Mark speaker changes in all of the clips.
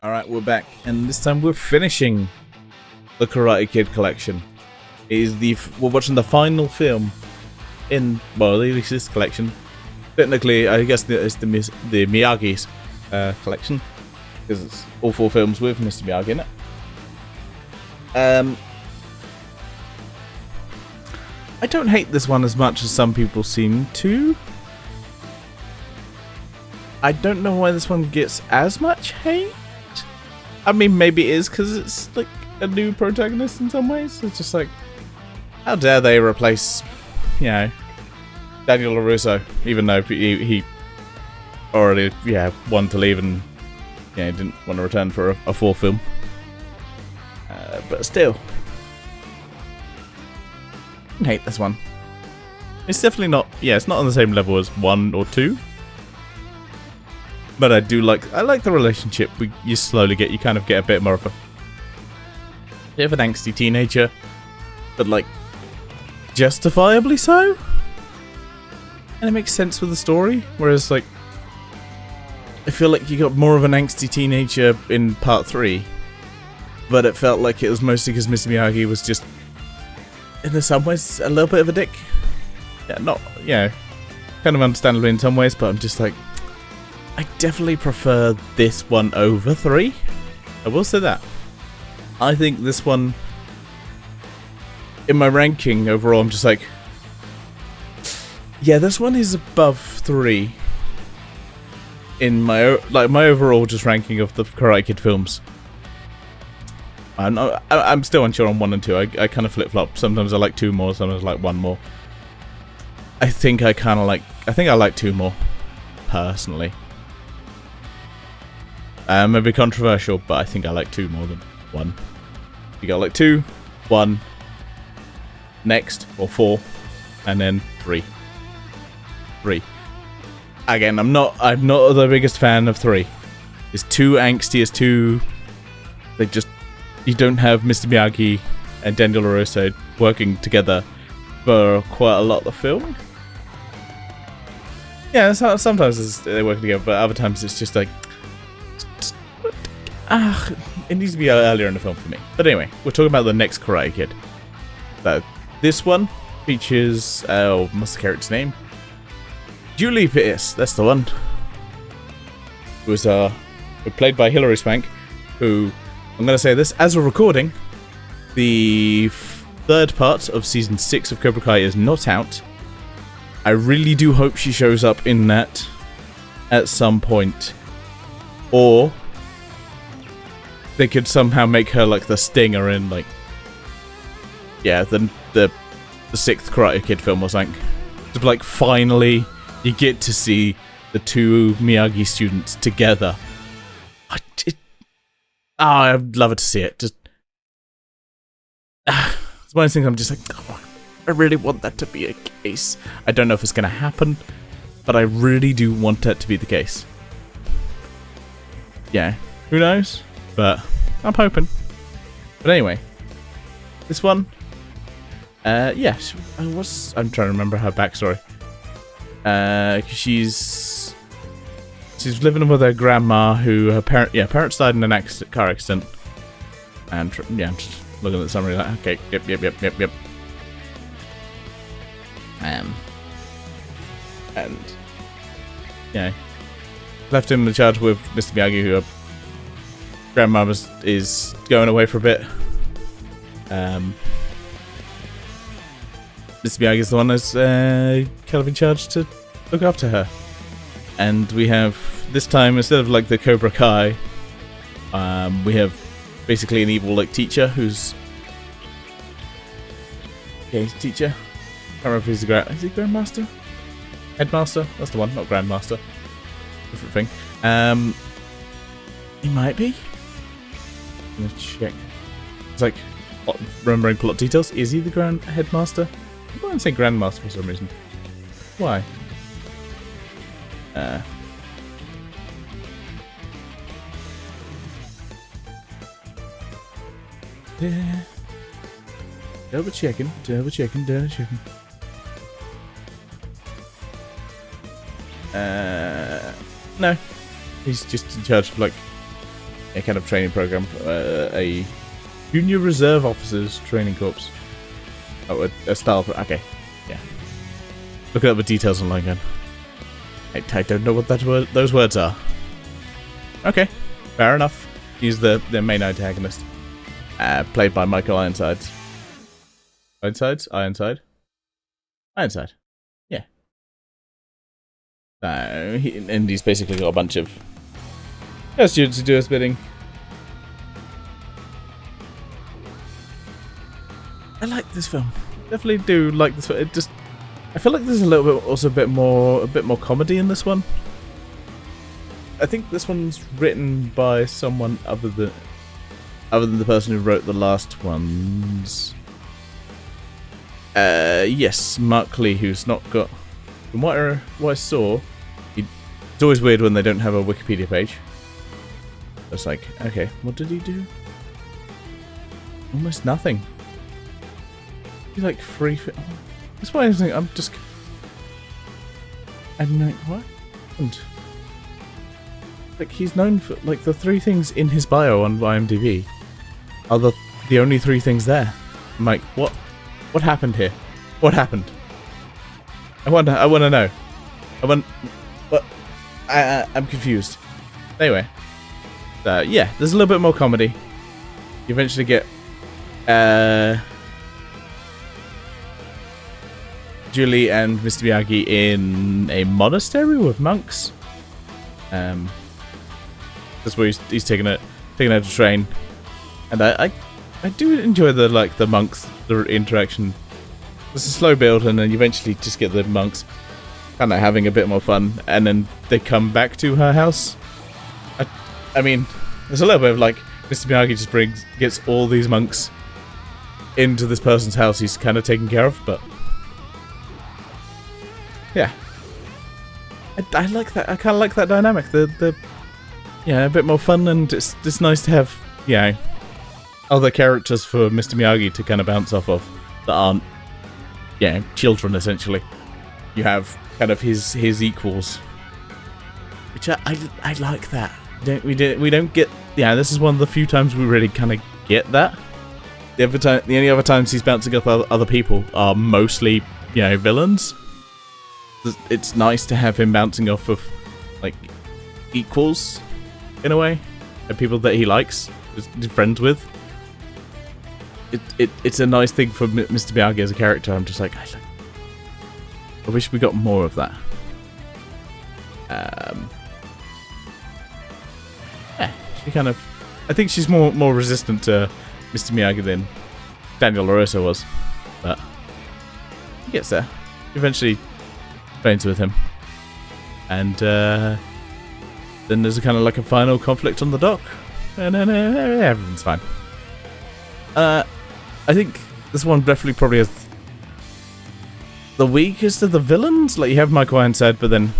Speaker 1: Alright, we're back, and this time we're finishing the Karate Kid collection. We're watching the final film in, well, at least this collection. Technically, I guess it's the Miyagi's collection, because it's all 4 films with Mr. Miyagi in it. I don't hate this one as much as some people seem to. I don't know why this one gets as much hate. I mean, maybe it is because it's like a new protagonist in some ways. It's just like, how dare they replace, you know, Daniel LaRusso, even though he already, wanted to leave and, didn't want to return for a 4th film. But still, I hate this one. It's definitely not, it's not on the same level as 1 or 2. But I like the relationship. You kind of get a bit more of an angsty teenager, but like justifiably so. And it makes sense with the story. Whereas like, I feel like you got more of an angsty teenager in part 3, but it felt like it was mostly because Mr. Miyagi was just, in some ways, a little bit of a dick. Kind of understandably in some ways, but I'm just like, I definitely prefer this one over 3. I will say that. I think this one, in my ranking overall, I'm just like, this one is above 3 in my overall just ranking of the Karate Kid films. I'm still unsure on 1 and 2. I kind of flip flop. Sometimes I like 2 more. Sometimes I like 1 more. I think I like 2 more personally. Maybe controversial, but I think I like 2 more than 1. You got like 2, 1, next, or 4, and then 3. 3. Again, I'm not the biggest fan of 3. It's too angsty, it's too... You don't have Mr. Miyagi and Daniel LaRusso working together for quite a lot of the film. Yeah, sometimes they work together, but other times it's just like... it needs to be earlier in the film for me. But anyway, we're talking about the next Karate Kid. So, this one features... what's the character's name? Julie Pierce, that's the one. Who was played by Hilary Swank, who, I'm going to say this, as a recording, the 3rd part of Season 6 of Cobra Kai is not out. I really do hope she shows up in that at some point. Or they could somehow make her like the Stinger in like, the 6th Karate Kid film or something. To like finally you get to see the 2 Miyagi students together. I'd love it to see it. Just it's one of those things I'm just like, I really want that to be a case. I don't know if it's gonna happen, but I really do want that to be the case. Yeah, who knows? But I'm hoping. But anyway, this one, I'm trying to remember her backstory. She's living with her grandma, who her parents died in an car accident. And I'm just looking at the summary like, okay, yep. And left him in charge with Mr. Miyagi, who grandma is going away for a bit. Mr. Miyagi is the one that's kind of in charge to look after her. And we have, this time, instead of like the Cobra Kai, we have basically an evil like teacher who's... he's a teacher. Can't remember if he's is he Grandmaster? Headmaster? That's the one, not Grandmaster. Different thing. He might be. I'm gonna check. It's like remembering plot details. Is he the Headmaster? I'm going to say Grandmaster for some reason. Why? Yeah. Double checking. No. He's just in charge of like a kind of training program, a junior reserve officers training corps. Oh, a style. Okay, yeah. Look at the details online again. I don't know what those words are. Okay, fair enough. He's the main antagonist, played by Michael Ironside. Ironside. Yeah. And he's basically got a bunch of students who do his bidding. I like this film. Definitely do like this film. I feel like there's a little bit, also a bit more comedy in this one. I think this one's written by someone other than the person who wrote the last ones. Yes, Mark Lee, who's not got. From what I saw, it's always weird when they don't have a Wikipedia page. It's like, okay, what did he do? Almost nothing. He's like free. That's why I'm just. I'm like, what happened? Like, he's known for, like, the 3 things in his bio on IMDb are the only 3 things there. I'm like, what happened here? What happened? I want to know. I'm confused. Anyway, yeah, there's a little bit more comedy. You eventually get Julie and Mr. Miyagi in a monastery with monks. That's where he's taking her to train, and I do enjoy the monks, the interaction. It's a slow build, and then you eventually just get the monks kind of having a bit more fun, and then they come back to her house. I mean, there's a little bit of like Mr. Miyagi just gets all these monks into this person's house he's kind of taken care of, but yeah, I like that. I kind of like that dynamic. Yeah, a bit more fun, and it's nice to have, other characters for Mr. Miyagi to kind of bounce off of that aren't, children, essentially. You have kind of his equals, which I like that. We don't get, this is one of the few times we really kind of get that. The only other times he's bouncing off other people are mostly, villains. It's nice to have him bouncing off of, like, equals, in a way, and people that he likes, is friends with. It's a nice thing for Mr. Miyagi as a character. I'm just like, I wish we got more of that. Yeah, she kind of. I think she's more resistant to Mr. Miyagi than Daniel LaRusso was, but he gets there. Eventually, trains with him, and then there's a kind of like a final conflict on the dock, and then everything's fine. I think this one definitely probably has the weakest of the villains. Like, you have Michael Ironside, but then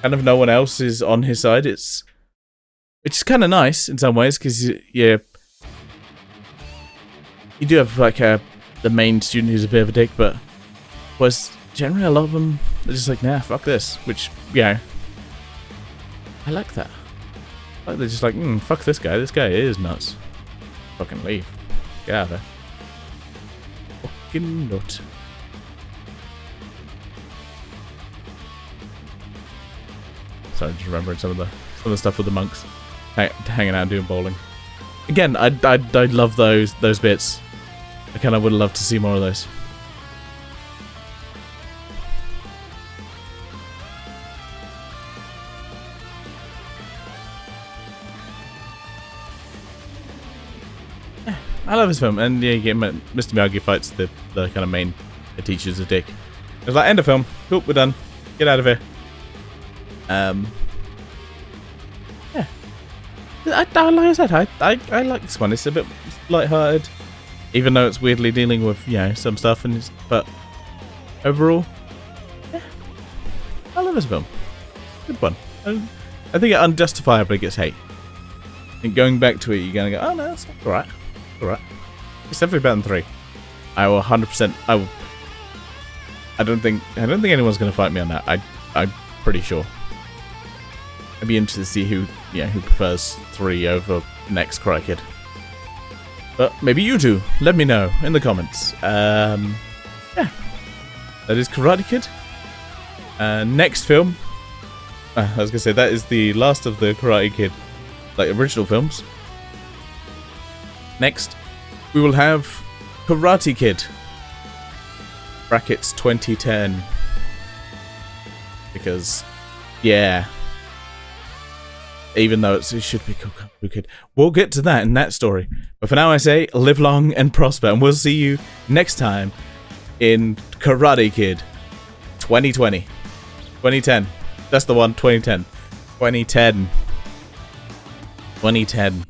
Speaker 1: kind of no one else is on his side. It's kind of nice in some ways, because you do have like the main student who's a bit of a dick, but generally a lot of them are just like, nah, fuck this, which, I like that. Like, they're just like, fuck this guy. This guy is nuts. Fucking leave. Get out of there. Fucking nut. Sorry, just remembering some of the stuff with the monks hanging out and doing bowling. Again, I love those bits. I kind of would love to see more of those. I love this film, and yeah, you get Mr. Miyagi fights the kind of main teacher's a dick. It's like, end of film. Cool, we're done. Get out of here. Yeah. Like I said, I like this one. It's a bit lighthearted, even though it's weirdly dealing with some stuff, but overall, yeah, I love this film. Good one. I think it unjustifiably gets hate. And going back to it, you're gonna go, oh no, that's alright. Alright. It's definitely better than 3. I will 100%. I don't think anyone's gonna fight me on that. I'm pretty sure. I'd be interested to see who prefers 3 over next Karate Kid. But maybe you do. Let me know in the comments. Yeah. That is Karate Kid. Next film. I was going to say, that is the last of the Karate Kid, like, original films. Next, we will have Karate Kid. Brackets 2010. Because, yeah. Even though it should be Karate Kid. We'll get to that in that story. But for now I say, live long and prosper. And we'll see you next time in Karate Kid 2020. 2010. That's the one, 2010. 2010. 2010.